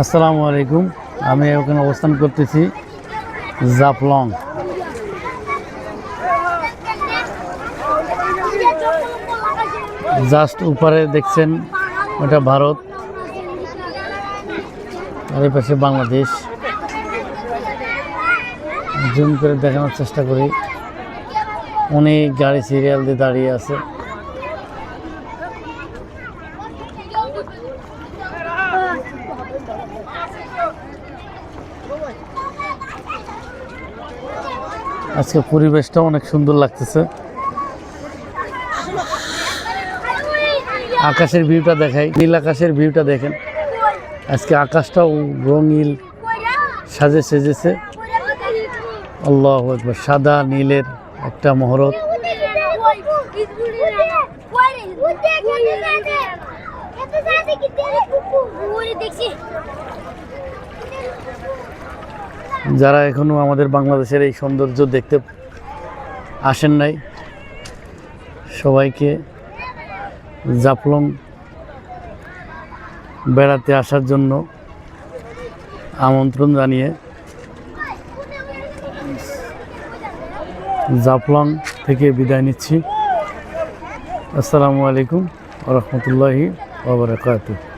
আসসালামু আলাইকুম। আমি ওখানে অবস্থান করতেছি জাফলং। জাস্ট উপরে দেখছেন ওটা ভারত, আর এই পাশে বাংলাদেশ। জুম করে দেখানোর চেষ্টা করি। অনেক গাড়ি সিরিয়াল দিয়ে দাঁড়িয়ে আছে। আজকে পরিবেশটা অনেক সুন্দর লাগতেছে। আকাশের ভিউটা দেখাই, নীল আকাশের ভিউটা দেখেন। আজকে আকাশটাও রঙিন সাজে সেজেছে। আল্লাহু আকবার, সাদা নীলের একটা মহরত। যারা এখনো আমাদের বাংলাদেশের এই সৌন্দর্য দেখতে আসেন নাই, সবাইকে জাফলং বেড়াতে আসার জন্য আমন্ত্রণ জানিয়ে জাফলং থেকে বিদায় নিচ্ছি। আসসালামু আলাইকুম ওয়া রাহমাতুল্লাহি ওয়া বারাকাতুহু।